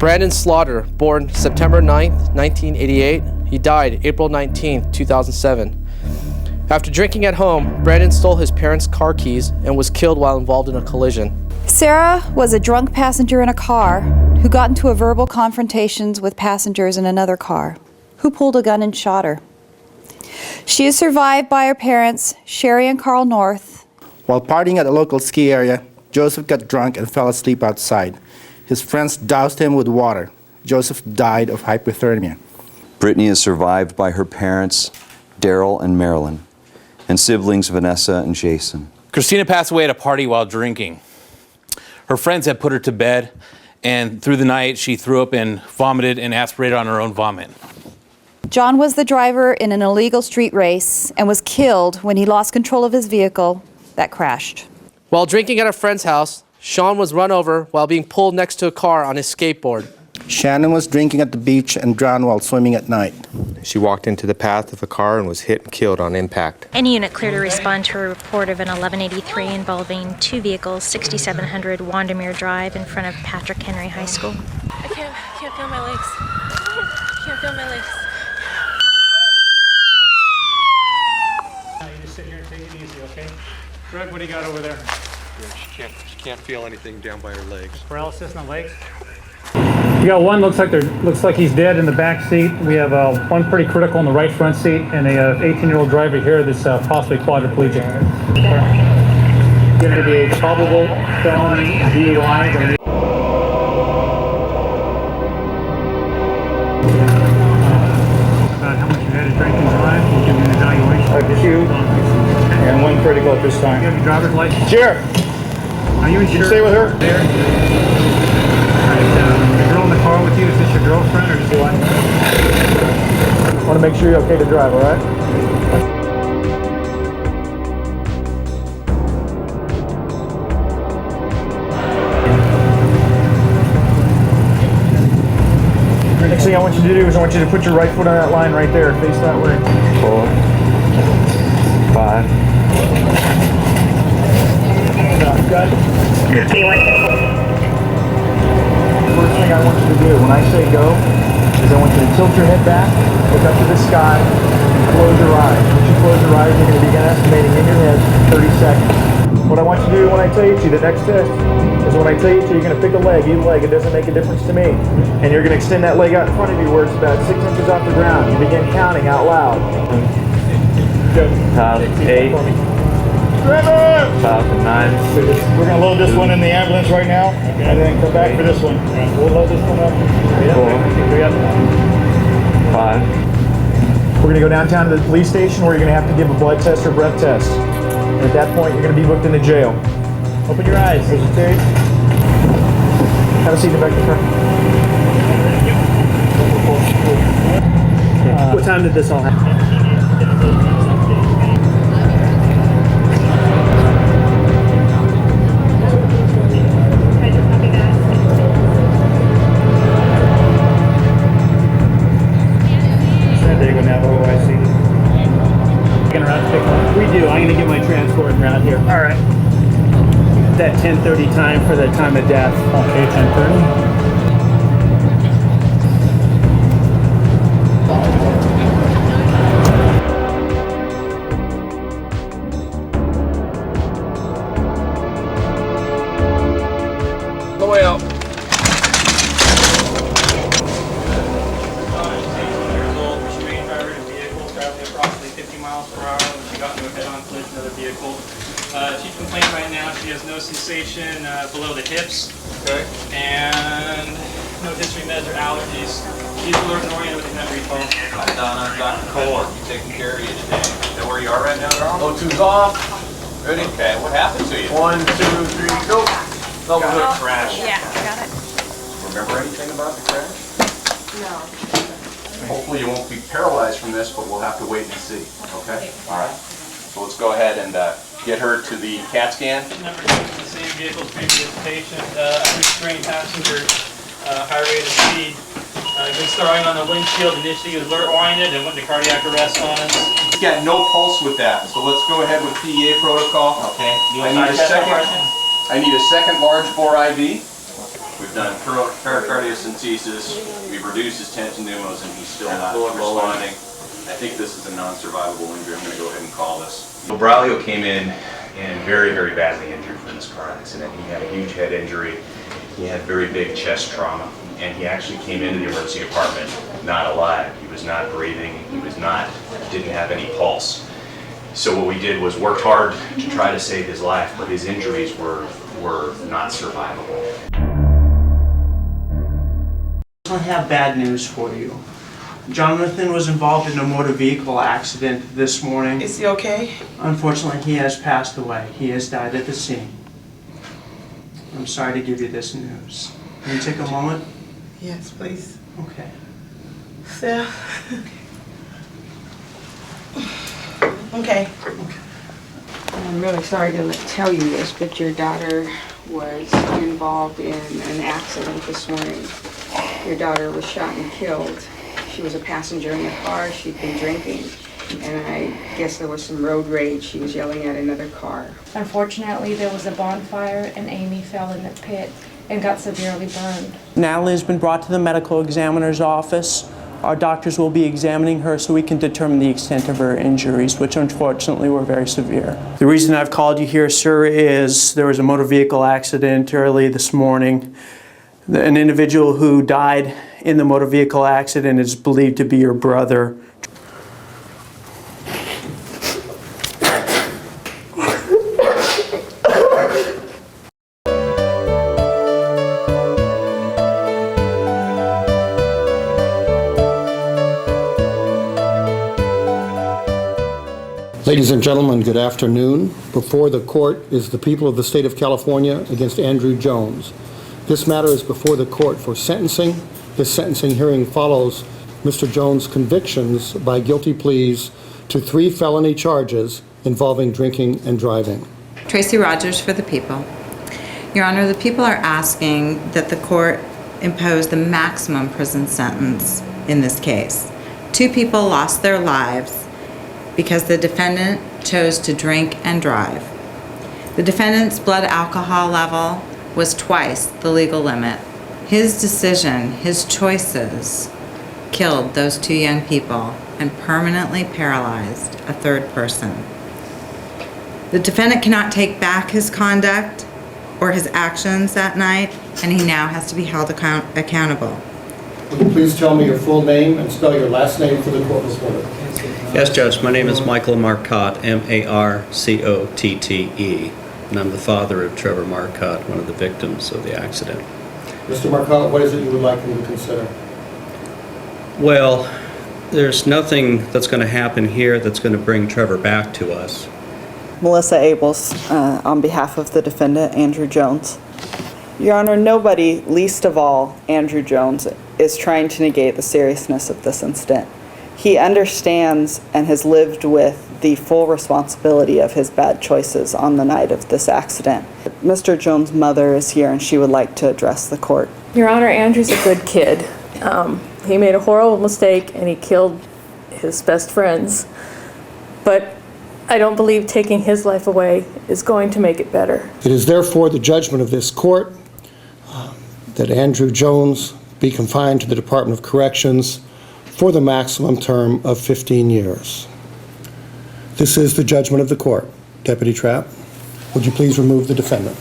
Brandon Slaughter, born September 9th, 1988. He died April 19th, 2007. After drinking at home, Brandon stole his parents' car keys and was killed while involved in a collision. Sarah was a drunk passenger in a car who got into a verbal confrontations with passengers in another car, who pulled a gun and shot her. She is survived by her parents, Sherry and Carl North. While partying at a local ski area, Joseph got drunk and fell asleep outside. His friends doused him with water. Joseph died of hypothermia. Brittany is survived by her parents, Daryl and Marilyn, and siblings Vanessa and Jason. Christina passed away at a party while drinking. Her friends had put her to bed, and through the night she threw up and vomited and aspirated on her own vomit. John was the driver in an illegal street race and was killed when he lost control of his vehicle that crashed. While drinking at a friend's house, Sean was run over while being pulled next to a car on his skateboard. Shannon was drinking at the beach and drowned while swimming at night. She walked into the path of the car and was hit and killed on impact. Any unit clear to respond to a report of an 1183 involving two vehicles, 6700 Wandermere Drive in front of Patrick Henry High School. I can't feel my legs. Can't feel my legs. You just sit here and take it easy, okay? Greg, what do you got over there? She can't feel anything down by her legs. Paralysis in the legs. You got one looks like he's dead in the back seat. We have one pretty critical in the right front seat, and a 18-year-old driver here that's possibly quadriplegic. Going to be a probable felony DUI. About how much you had to drink and drive? We'll give you an evaluation. Two, and one critical at this time. You have your driver's license? Sure. Are you insured? You stay with her? There. The girl in the car with you, is this your girlfriend or just your wife? I want to make sure you're okay to drive, all right? Next thing I want you to do is I want you to put your right foot on that line right there, face that way. 4, 5. Good. First thing I want you to do when I say go is I want you to tilt your head back, look up to the sky, and close your eyes. Once you close your eyes, you're going to begin estimating in your head 30 seconds. What I want you to do when I tell you to, the next test, is when I tell you to, you're going to pick a leg, either leg, it doesn't make a difference to me. And you're going to extend that leg out in front of you where it's about 6 inches off the ground. You begin counting out loud. 8. 9. We're going to load this one in the ambulance right now, and then come back for this one. We'll load this one up. 4. 5. We're going to go downtown to the police station where you're going to have to give a blood test or breath test. And at that point, you're going to be booked into jail. Open your eyes. Hesitate. Have a seat in the back of the car. What time did this all happen? We do. I'm going to get my transport around here. All right. That 10:30 time for the time of death. Okay, 10:30. The way out. She's complaining right now. She has no sensation below the hips. Okay. And no history, meds, or allergies. She's alert and oriented with the net recall. Donna, Dr. Cole, you taking care of you today. Know where you are right now, Darrell? O2's off. Ready? Okay. What happened to you? 1, 2, 3, go. Double hook crash. Yeah, I got it. Remember anything about the crash? No. Hopefully you won't be paralyzed from this, but we'll have to wait and see. Okay? All right. So let's go ahead and get her to the CAT scan. Number 6 in the same vehicle as previous patient. Unrestrained passenger, high rate of speed. Been starting on the windshield. Initially was alert oriented and went to cardiac arrest on us. He's got no pulse with that, so let's go ahead with PEA protocol. Okay. I need a second large bore IV. We've done pericardiocentesis, we've reduced his tension pneumos, and he's still not responding. I think this is a non-survivable injury. I'm going to go ahead and call this. So Braulio came in and very, very badly injured from this car accident. He had a huge head injury, he had very big chest trauma, and he actually came into the emergency department not alive. He was not breathing, didn't have any pulse. So what we did was worked hard to try to save his life, but his injuries were not survivable. I have bad news for you. Jonathan was involved in a motor vehicle accident this morning. Is he okay? Unfortunately, he has passed away. He has died at the scene. I'm sorry to give you this news. Can you take a moment? Yes, please. Okay. Sarah. Okay. I'm really sorry to tell you this, but your daughter was involved in an accident this morning. Your daughter was shot and killed. She was a passenger in the car. She'd been drinking, and I guess there was some road rage. She was yelling at another car. Unfortunately, there was a bonfire and Amy fell in the pit and got severely burned. Natalie has been brought to the medical examiner's office. Our doctors will be examining her so we can determine the extent of her injuries, which unfortunately were very severe. The reason I've called you here, sir, is there was a motor vehicle accident early this morning. An individual who died in the motor vehicle accident is believed to be your brother. Ladies and gentlemen, good afternoon. Before the court is the people of the state of California against Andrew Jones. This matter is before the court for sentencing. This sentencing hearing follows Mr. Jones' convictions by guilty pleas to 3 felony charges involving drinking and driving. Tracy Rogers for the people. Your Honor, the people are asking that the court impose the maximum prison sentence in this case. 2 people lost their lives because the defendant chose to drink and drive. The defendant's blood alcohol level was twice the legal limit. His decision, his choices, killed those 2 young people and permanently paralyzed a 3rd person. The defendant cannot take back his conduct or his actions that night, and he now has to be held accountable. Would you please tell me your full name and spell your last name for the court this morning? Yes, Judge. My name is Michael Marcotte, M-A-R-C-O-T-T-E, and I'm the father of Trevor Marcotte, one of the victims of the accident. Mr. Marcotte, what is it you would like me to consider? Well, there's nothing that's going to happen here that's going to bring Trevor back to us. Melissa Abels, on behalf of the defendant, Andrew Jones. Your Honor, nobody, least of all Andrew Jones, is trying to negate the seriousness of this incident. He understands and has lived with the full responsibility of his bad choices on the night of this accident. Mr. Jones' mother is here and she would like to address the court. Your Honor, Andrew's a good kid. He made a horrible mistake and he killed his best friends. But I don't believe taking his life away is going to make it better. It is therefore the judgment of this court that Andrew Jones be confined to the Department of Corrections for the maximum term of 15 years. This is the judgment of the court. Deputy Trapp, would you please remove the defendant?